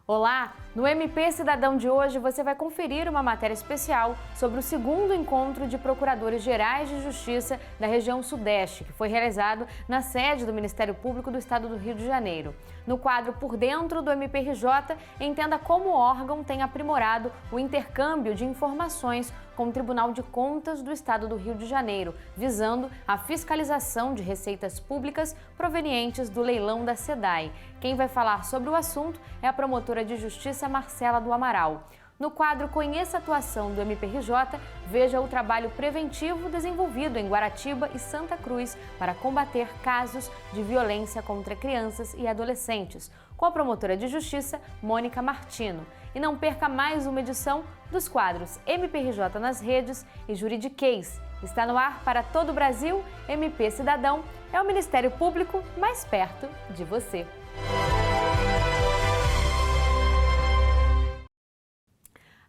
Olá! No MP Cidadão de hoje você vai conferir uma matéria especial sobre o segundo encontro de Procuradores Gerais de Justiça da região Sudeste, que foi realizado na sede do Ministério Público do Estado do Rio de Janeiro. No quadro Por Dentro do MPRJ, entenda como o órgão tem aprimorado o intercâmbio de informações com o Tribunal de Contas do Estado do Rio de Janeiro, visando a fiscalização de receitas públicas provenientes do leilão da SEDAI. Quem vai falar sobre o assunto é a promotora de Justiça Marcela do Amaral. No quadro Conheça a atuação do MPRJ, veja o trabalho preventivo desenvolvido em Guaratiba e Santa Cruz para combater casos de violência contra crianças e adolescentes, com a promotora de Justiça Mônica Martino. E não perca mais uma edição dos quadros MPRJ nas redes e Juridiquês. Está no ar para todo o Brasil, MP Cidadão é o Ministério Público mais perto de você.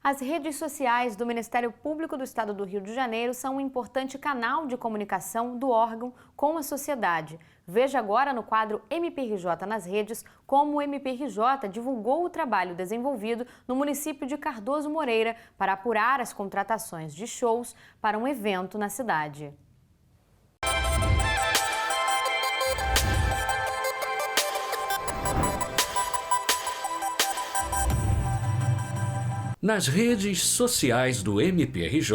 As redes sociais do Ministério Público do Estado do Rio de Janeiro são um importante canal de comunicação do órgão com a sociedade. Veja agora no quadro MPRJ nas redes como o MPRJ divulgou o trabalho desenvolvido no município de Cardoso Moreira para apurar as contratações de shows para um evento na cidade. Nas redes sociais do MPRJ,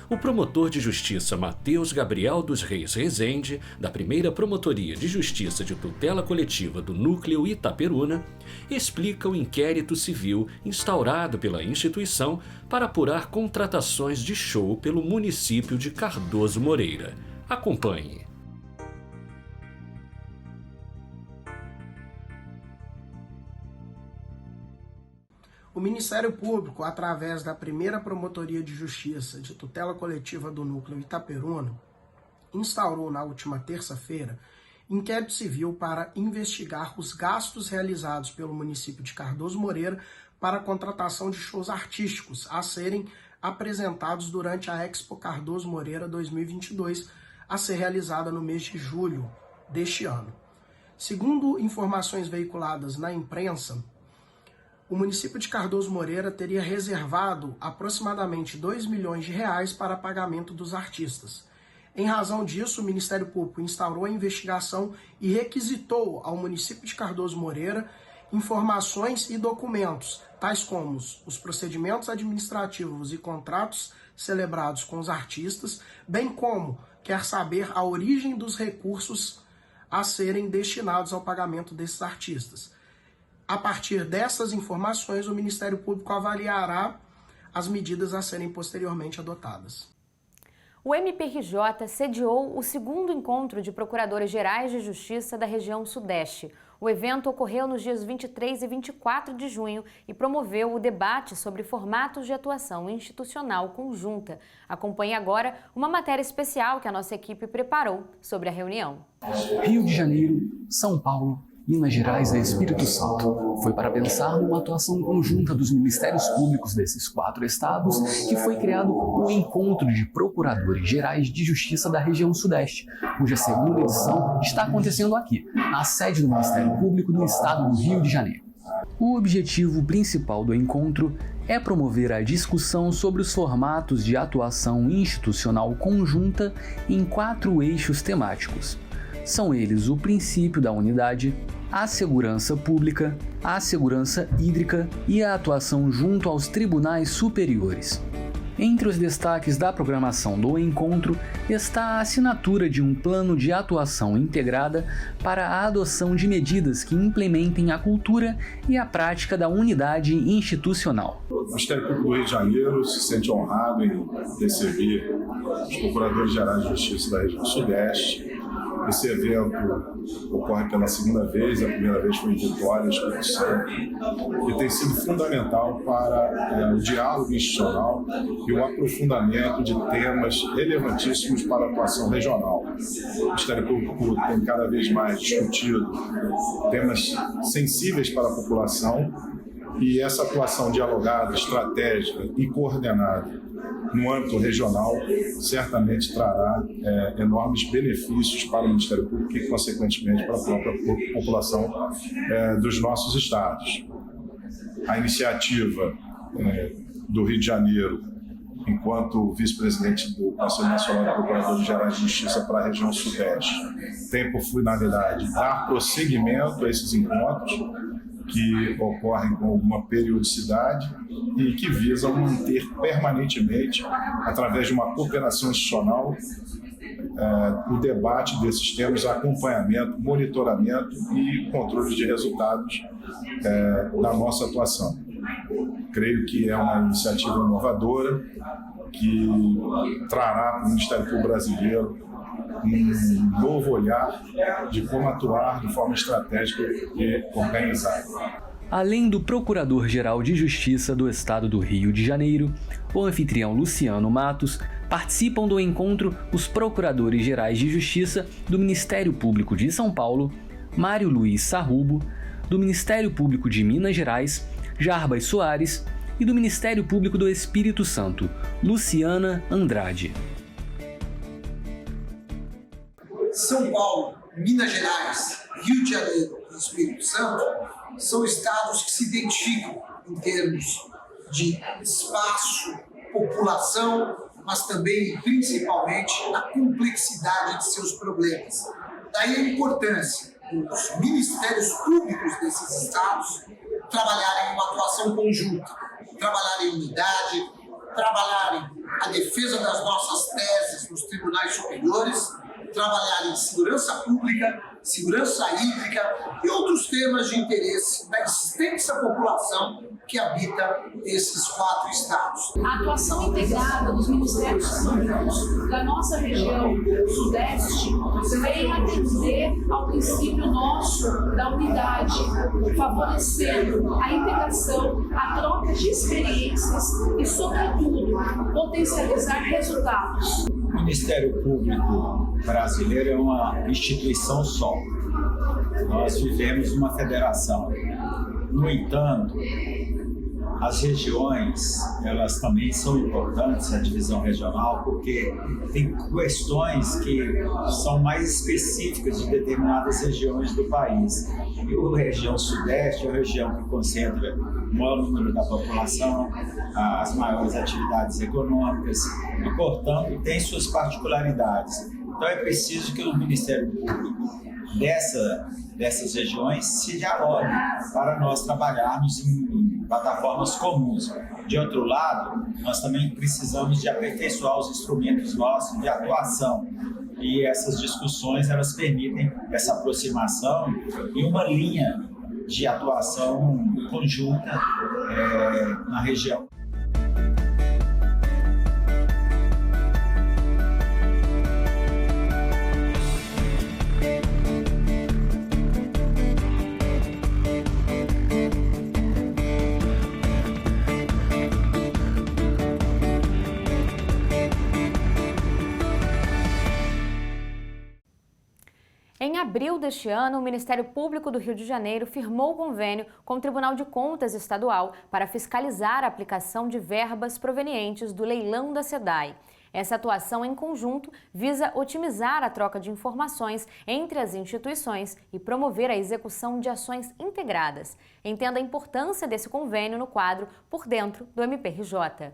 o promotor de justiça Matheus Gabriel dos Reis Rezende, da primeira Promotoria de Justiça de Tutela Coletiva do Núcleo Itaperuna, explica o inquérito civil instaurado pela instituição para apurar contratações de show pelo município de Cardoso Moreira. Acompanhe. O Ministério Público, através da primeira Promotoria de Justiça de Tutela Coletiva do Núcleo Itaperuna, instaurou na última terça-feira inquérito civil para investigar os gastos realizados pelo município de Cardoso Moreira para a contratação de shows artísticos a serem apresentados durante a Expo Cardoso Moreira 2022, a ser realizada no mês de julho deste ano. Segundo informações veiculadas na imprensa, o município de Cardoso Moreira teria reservado aproximadamente R$2 milhões para pagamento dos artistas. Em razão disso, o Ministério Público instaurou a investigação e requisitou ao município de Cardoso Moreira informações e documentos, tais como os procedimentos administrativos e contratos celebrados com os artistas, bem como quer saber a origem dos recursos a serem destinados ao pagamento desses artistas. A partir dessas informações, o Ministério Público avaliará as medidas a serem posteriormente adotadas. O MPRJ sediou o segundo encontro de Procuradores Gerais de Justiça da região Sudeste. O evento ocorreu nos dias 23 e 24 de junho e promoveu o debate sobre formatos de atuação institucional conjunta. Acompanhe agora uma matéria especial que a nossa equipe preparou sobre a reunião. Rio de Janeiro, São Paulo, Minas Gerais e Espírito Santo. Foi para pensar numa atuação conjunta dos Ministérios Públicos desses 4 estados que foi criado o Encontro de Procuradores Gerais de Justiça da região Sudeste, cuja segunda edição está acontecendo aqui, na sede do Ministério Público do Estado do Rio de Janeiro. O objetivo principal do encontro é promover a discussão sobre os formatos de atuação institucional conjunta em 4 eixos temáticos. São eles o princípio da unidade, a segurança pública, a segurança hídrica e a atuação junto aos tribunais superiores. Entre os destaques da programação do encontro está a assinatura de um plano de atuação integrada para a adoção de medidas que implementem a cultura e a prática da unidade institucional. O Ministério Público do Rio de Janeiro se sente honrado em receber os Procuradores Gerais de Justiça da região Sudeste. Esse evento ocorre pela segunda vez, a primeira vez foi em Vitória, Espírito Santo, e tem sido fundamental para o diálogo institucional e o aprofundamento de temas relevantíssimos para a atuação regional. O Ministério Público tem cada vez mais discutido temas sensíveis para a população e essa atuação dialogada, estratégica e coordenada no âmbito regional, certamente trará enormes benefícios para o Ministério Público e, consequentemente, para a própria população dos nossos estados. a iniciativa do Rio de Janeiro, enquanto vice-presidente do Conselho Nacional de Procuradores Gerais de Justiça para a região Sudeste, tem por finalidade dar prosseguimento a esses encontros que ocorrem com alguma periodicidade e que visam manter permanentemente, através de uma cooperação institucional, o debate desses temas, acompanhamento, monitoramento e controle de resultados da nossa atuação. Creio que é uma iniciativa inovadora que trará para o Ministério Público Brasileiro um novo olhar de como atuar de forma estratégica e organizada. Além do Procurador-Geral de Justiça do Estado do Rio de Janeiro, o anfitrião Luciano Matos, participam do encontro os Procuradores-Gerais de Justiça do Ministério Público de São Paulo, Mário Luiz Sarrubo, do Ministério Público de Minas Gerais, Jarbas Soares, e do Ministério Público do Espírito Santo, Luciana Andrade. São Paulo, Minas Gerais, Rio de Janeiro e Espírito Santo são estados que se identificam em termos de espaço, população, mas também, principalmente, a complexidade de seus problemas. Daí a importância dos ministérios públicos desses estados trabalharem em uma atuação conjunta, trabalharem em unidade, trabalharem a defesa das nossas teses nos tribunais superiores, trabalhar em segurança pública, segurança hídrica e outros temas de interesse da extensa população que habita esses 4 estados. A atuação integrada dos ministérios públicos da nossa região sudeste vem atender ao princípio nosso da unidade, favorecendo a integração, a troca de experiências e, sobretudo, potencializar resultados. O Ministério Público brasileiro é uma instituição só. Nós vivemos uma federação. No entanto, as regiões, elas também são importantes, a divisão regional, porque tem questões que são mais específicas de determinadas regiões do país. E a região sudeste é a região que concentra o maior número da população, as maiores atividades econômicas e, portanto, tem suas particularidades. Então é preciso que o Ministério Público dessas regiões se dialogue para nós trabalharmos em plataformas comuns. De outro lado, nós também precisamos de aperfeiçoar os instrumentos nossos de atuação. E essas discussões, elas permitem essa aproximação e uma linha de atuação conjunta na região. Em abril deste ano, o Ministério Público do Rio de Janeiro firmou convênio com o Tribunal de Contas Estadual para fiscalizar a aplicação de verbas provenientes do leilão da SEDAI. Essa atuação em conjunto visa otimizar a troca de informações entre as instituições e promover a execução de ações integradas. Entenda a importância desse convênio no quadro Por Dentro do MPRJ.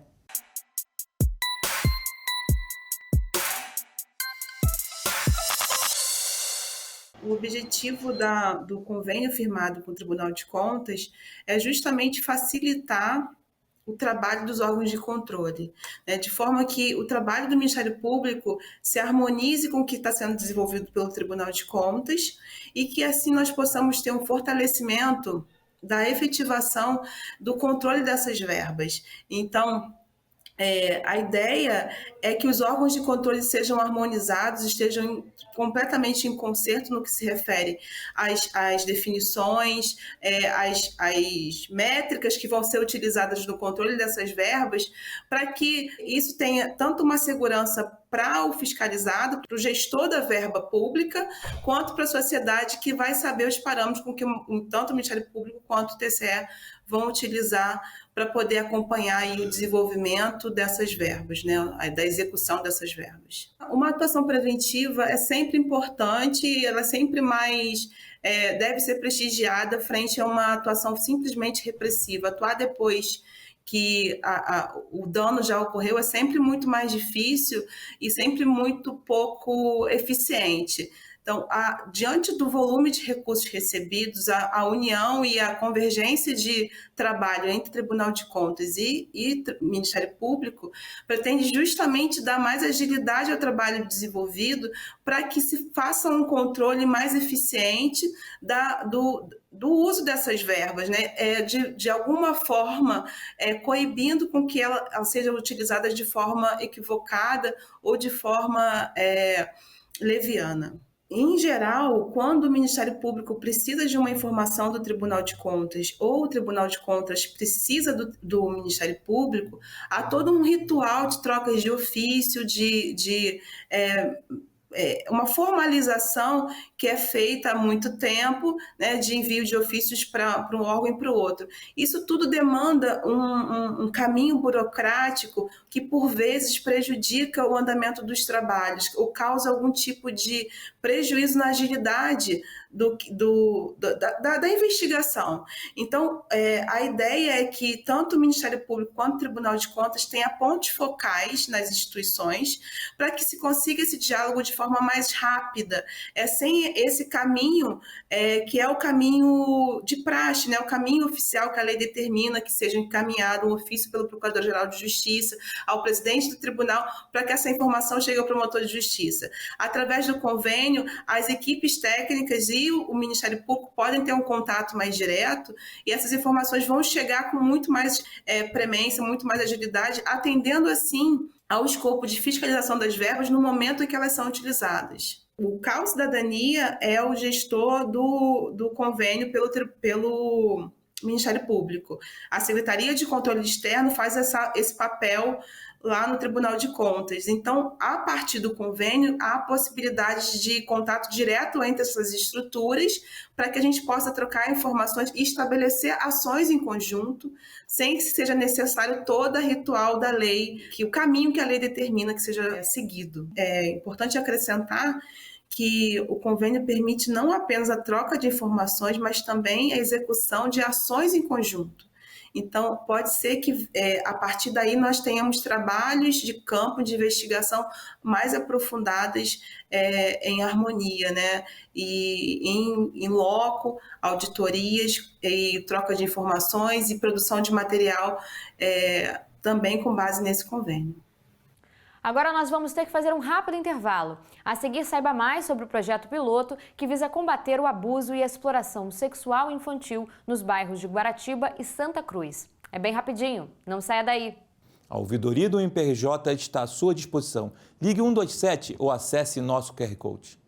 O objetivo do convênio firmado com o Tribunal de Contas é justamente facilitar o trabalho dos órgãos de controle, né, de forma que o trabalho do Ministério Público se harmonize com o que está sendo desenvolvido pelo Tribunal de Contas e que assim nós possamos ter um fortalecimento da efetivação do controle dessas verbas. Então, a ideia é que os órgãos de controle sejam harmonizados, estejam completamente em concerto no que se refere às definições, às métricas que vão ser utilizadas no controle dessas verbas, para que isso tenha tanto uma segurança para o fiscalizado, para o gestor da verba pública, quanto para a sociedade que vai saber os parâmetros com que tanto o Ministério Público quanto o TCE vão utilizar para poder acompanhar aí o desenvolvimento dessas verbas, né, da execução dessas verbas. Uma atuação preventiva é sempre importante, ela é sempre mais deve ser prestigiada frente a uma atuação simplesmente repressiva. Atuar depois que o dano já ocorreu é sempre muito mais difícil e sempre muito pouco eficiente. Então, diante do volume de recursos recebidos, a união e a convergência de trabalho entre Tribunal de Contas e Ministério Público pretende justamente dar mais agilidade ao trabalho desenvolvido para que se faça um controle mais eficiente do uso dessas verbas, né? De alguma forma, coibindo com que elas sejam utilizadas de forma equivocada ou de forma leviana. Em geral, quando o Ministério Público precisa de uma informação do Tribunal de Contas ou o Tribunal de Contas precisa do Ministério Público, há todo um ritual de trocas de ofício, uma formalização que é feita há muito tempo, né, de envio de ofícios para um órgão e para o outro. Isso tudo demanda um caminho burocrático que, por vezes, prejudica o andamento dos trabalhos ou causa algum tipo de prejuízo na agilidade da investigação. Então, a ideia é que tanto o Ministério Público quanto o Tribunal de Contas tenham pontos focais nas instituições para que se consiga esse diálogo de forma mais rápida, sem esse caminho que é o caminho de praxe, né? O caminho oficial que a lei determina que seja encaminhado um ofício pelo Procurador-Geral de Justiça ao presidente do tribunal para que essa informação chegue ao promotor de justiça. Através do convênio, as equipes técnicas e o Ministério Público podem ter um contato mais direto e essas informações vão chegar com muito mais premência, muito mais agilidade, atendendo assim ao escopo de fiscalização das verbas no momento em que elas são utilizadas. O CAU Cidadania é o gestor do convênio pelo Ministério Público. A Secretaria de Controle Externo faz esse papel lá no Tribunal de Contas. Então, a partir do convênio, há possibilidade de contato direto entre essas estruturas para que a gente possa trocar informações e estabelecer ações em conjunto, sem que seja necessário todo o ritual da lei, o caminho que a lei determina que seja seguido. É importante acrescentar que o convênio permite não apenas a troca de informações, mas também a execução de ações em conjunto. Então, pode ser que, a partir daí, nós tenhamos trabalhos de campo de investigação mais aprofundadas em harmonia, né? E em loco, auditorias e troca de informações e produção de material também com base nesse convênio. Agora nós vamos ter que fazer um rápido intervalo. A seguir, saiba mais sobre o projeto piloto que visa combater o abuso e a exploração sexual infantil nos bairros de Guaratiba e Santa Cruz. É bem rapidinho, não saia daí. A ouvidoria do MPRJ está à sua disposição. Ligue 127 ou acesse nosso QR Code.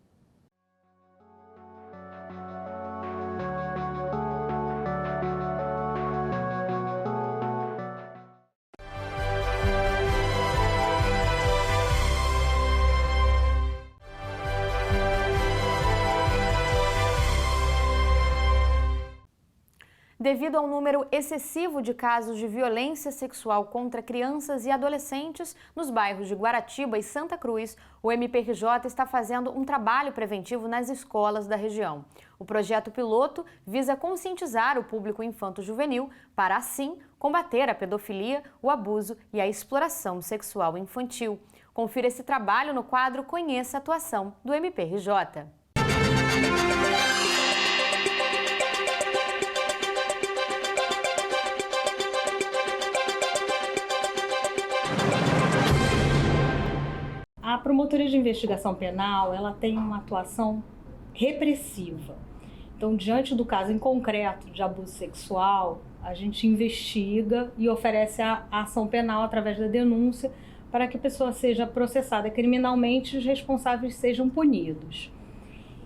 Devido ao número excessivo de casos de violência sexual contra crianças e adolescentes nos bairros de Guaratiba e Santa Cruz, o MPRJ está fazendo um trabalho preventivo nas escolas da região. O projeto piloto visa conscientizar o público infanto-juvenil para, assim, combater a pedofilia, o abuso e a exploração sexual infantil. Confira esse trabalho no quadro Conheça a Atuação do MPRJ. A Promotoria de Investigação Penal, ela tem uma atuação repressiva. Então, diante do caso em concreto de abuso sexual, a gente investiga e oferece a ação penal através da denúncia para que a pessoa seja processada criminalmente e os responsáveis sejam punidos.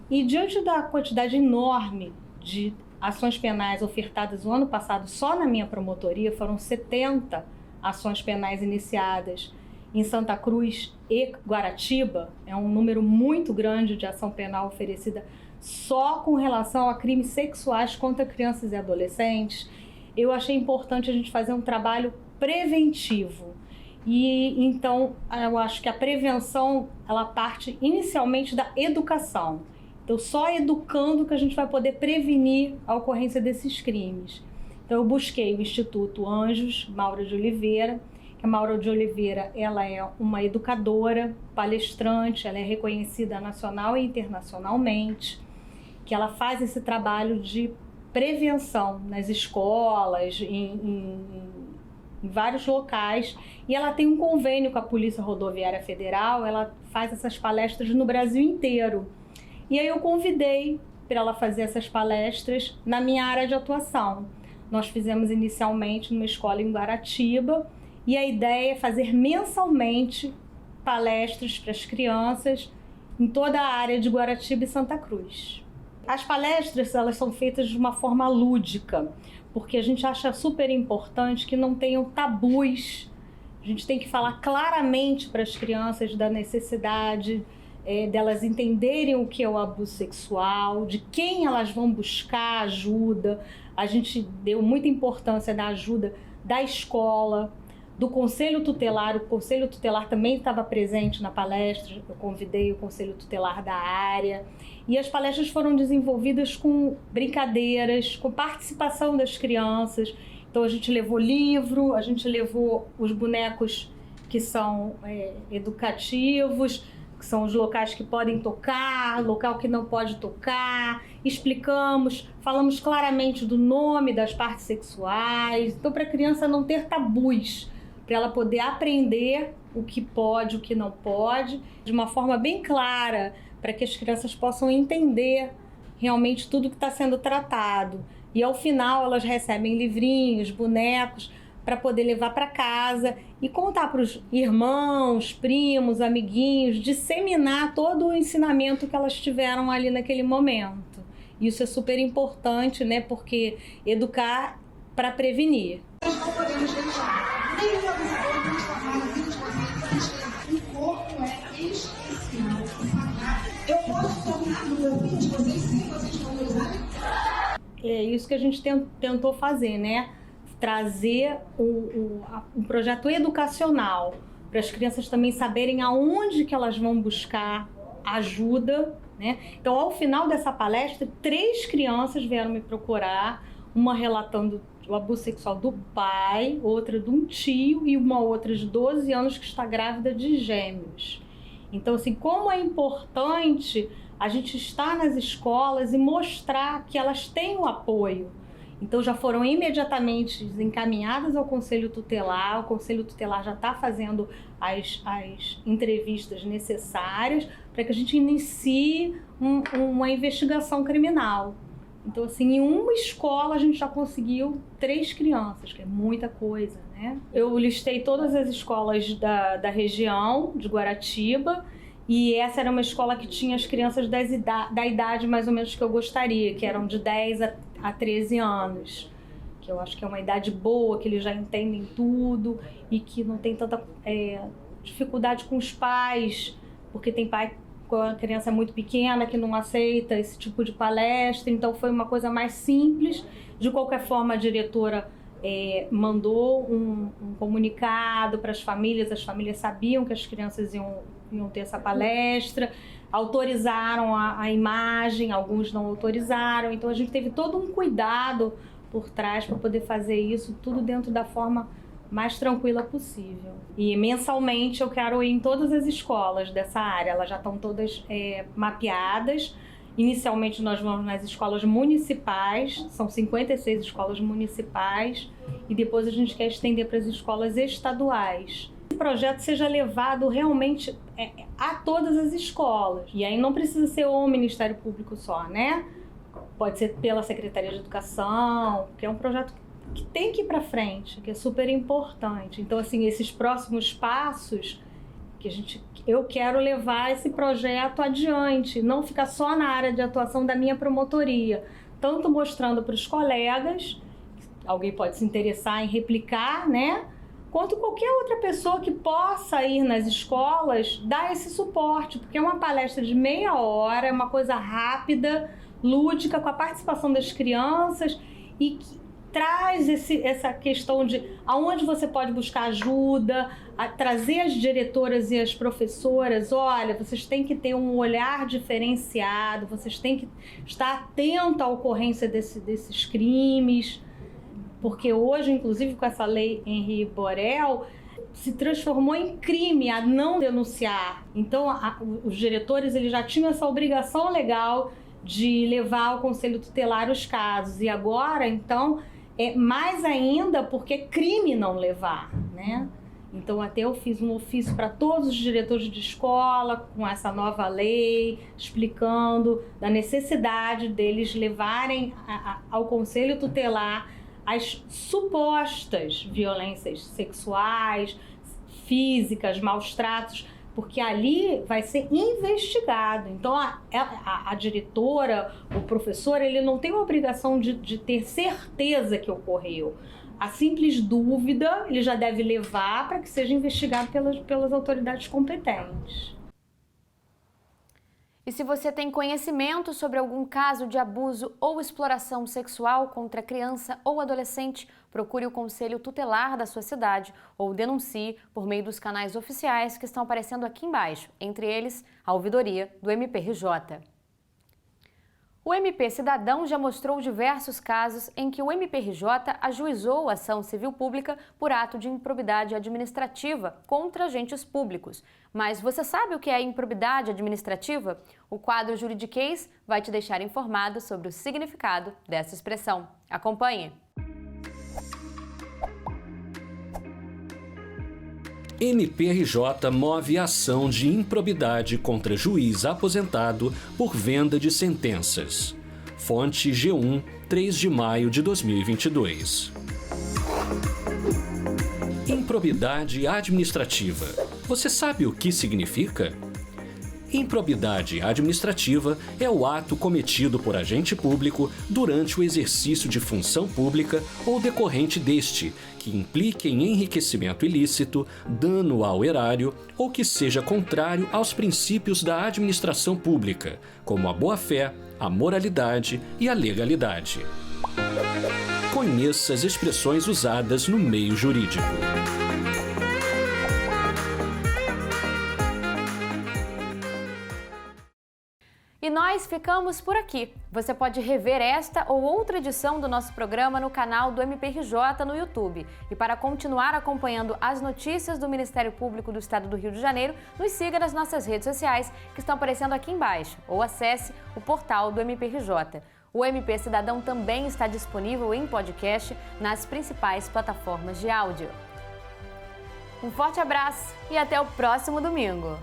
E diante da quantidade enorme de ações penais ofertadas no ano passado, só na minha promotoria foram 70 ações penais iniciadas em Santa Cruz e Guaratiba, é um número muito grande de ação penal oferecida só com relação a crimes sexuais contra crianças e adolescentes, eu achei importante a gente fazer um trabalho preventivo. E então eu acho que a prevenção, ela parte inicialmente da educação. Então só educando que a gente vai poder prevenir a ocorrência desses crimes. Então eu busquei o Instituto Anjos Maura de Oliveira, que a Maura de Oliveira, ela é uma educadora, palestrante, ela é reconhecida nacional e internacionalmente, que ela faz esse trabalho de prevenção nas escolas, em vários locais, e ela tem um convênio com a Polícia Rodoviária Federal, ela faz essas palestras no Brasil inteiro. E aí eu convidei para ela fazer essas palestras na minha área de atuação. Nós fizemos inicialmente numa escola em Guaratiba, e a ideia é fazer mensalmente palestras para as crianças em toda a área de Guaratiba e Santa Cruz. As palestras, elas são feitas de uma forma lúdica, porque a gente acha super importante que não tenham tabus. A gente tem que falar claramente para as crianças da necessidade delas entenderem o que é o abuso sexual, de quem elas vão buscar ajuda. A gente deu muita importância na ajuda da escola, do Conselho Tutelar. O Conselho Tutelar também estava presente na palestra, eu convidei o Conselho Tutelar da área. E as palestras foram desenvolvidas com brincadeiras, com participação das crianças. Então a gente levou livro, a gente levou os bonecos que são educativos, que são os locais que podem tocar, local que não pode tocar, explicamos, falamos claramente do nome das partes sexuais, então para a criança não ter tabus, para ela poder aprender o que pode, o que não pode, de uma forma bem clara, para que as crianças possam entender realmente tudo que está sendo tratado. E ao final elas recebem livrinhos, bonecos, para poder levar para casa e contar para os irmãos, primos, amiguinhos, disseminar todo o ensinamento que elas tiveram ali naquele momento. Isso é super importante, né? Porque educar para prevenir. Nós não podemos deixar nenhum abusador transformar a vida de vocês. O corpo é especial. Eu posso tornar no meu filho de vocês se vocês não me usarem? É isso que a gente tentou fazer, né? Trazer um projeto educacional para as crianças também saberem aonde que elas vão buscar ajuda, né? Então, ao final dessa palestra, 3 crianças vieram me procurar, uma relatando o abuso sexual do pai, outra de um tio e uma outra de 12 anos que está grávida de gêmeos. Então, assim, como é importante a gente estar nas escolas e mostrar que elas têm o apoio. Então já foram imediatamente encaminhadas ao Conselho Tutelar, o Conselho Tutelar já está fazendo as entrevistas necessárias para que a gente inicie uma investigação criminal. Então, assim, em uma escola a gente já conseguiu 3 crianças, que é muita coisa, né? Eu listei todas as escolas da região de Guaratiba, e essa era uma escola que tinha as crianças da idade mais ou menos que eu gostaria, que eram de 10 a 13 anos, que eu acho que é uma idade boa, que eles já entendem tudo e que não tem tanta dificuldade com os pais, porque tem pai com a criança muito pequena que não aceita esse tipo de palestra, então foi uma coisa mais simples. De qualquer forma, a diretora mandou um comunicado para as famílias sabiam que as crianças iam ter essa palestra, autorizaram a imagem, alguns não autorizaram, então a gente teve todo um cuidado por trás para poder fazer isso tudo dentro da forma mais tranquila possível. E mensalmente eu quero ir em todas as escolas dessa área, elas já estão todas mapeadas. Inicialmente nós vamos nas escolas municipais, são 56 escolas municipais, e depois a gente quer estender para as escolas estaduais. Esse projeto seja levado realmente a todas as escolas. E aí não precisa ser o Ministério Público só, né? Pode ser pela Secretaria de Educação, que é um projeto que tem que ir para frente, que é super importante. Então, assim, esses próximos passos eu quero levar esse projeto adiante, não ficar só na área de atuação da minha promotoria, tanto mostrando para os colegas, alguém pode se interessar em replicar, né, quanto qualquer outra pessoa que possa ir nas escolas dar esse suporte, porque é uma palestra de meia hora, é uma coisa rápida, lúdica, com a participação das crianças e que traz essa questão de aonde você pode buscar ajuda, trazer as diretoras e as professoras, olha, vocês têm que ter um olhar diferenciado, vocês têm que estar atento à ocorrência desses crimes, porque hoje, inclusive com essa lei Henri Borel, se transformou em crime a não denunciar. Então, os diretores eles já tinham essa obrigação legal de levar ao Conselho Tutelar os casos, e agora, então, mais ainda porque é crime não levar, né? Então até eu fiz um ofício para todos os diretores de escola com essa nova lei, explicando da necessidade deles levarem ao Conselho Tutelar as supostas violências sexuais, físicas, maus tratos, porque ali vai ser investigado. Então, a diretora, o professor, ele não tem a obrigação de ter certeza que ocorreu. A simples dúvida, ele já deve levar para que seja investigado pelas autoridades competentes. E se você tem conhecimento sobre algum caso de abuso ou exploração sexual contra criança ou adolescente, procure o Conselho Tutelar da sua cidade ou denuncie por meio dos canais oficiais que estão aparecendo aqui embaixo, entre eles a ouvidoria do MPRJ. O MP Cidadão já mostrou diversos casos em que o MPRJ ajuizou ação civil pública por ato de improbidade administrativa contra agentes públicos. Mas você sabe o que é improbidade administrativa? O quadro Juridiquês vai te deixar informado sobre o significado dessa expressão. Acompanhe! MPRJ move ação de improbidade contra juiz aposentado por venda de sentenças. Fonte G1, 3 de maio de 2022. Improbidade administrativa. Você sabe o que significa? Improbidade administrativa é o ato cometido por agente público durante o exercício de função pública ou decorrente deste, que implique em enriquecimento ilícito, dano ao erário ou que seja contrário aos princípios da administração pública, como a boa-fé, a moralidade e a legalidade. Conheça as expressões usadas no meio jurídico. E nós ficamos por aqui. Você pode rever esta ou outra edição do nosso programa no canal do MPRJ no YouTube. E para continuar acompanhando as notícias do Ministério Público do Estado do Rio de Janeiro, nos siga nas nossas redes sociais que estão aparecendo aqui embaixo ou acesse o portal do MPRJ. O MP Cidadão também está disponível em podcast nas principais plataformas de áudio. Um forte abraço e até o próximo domingo!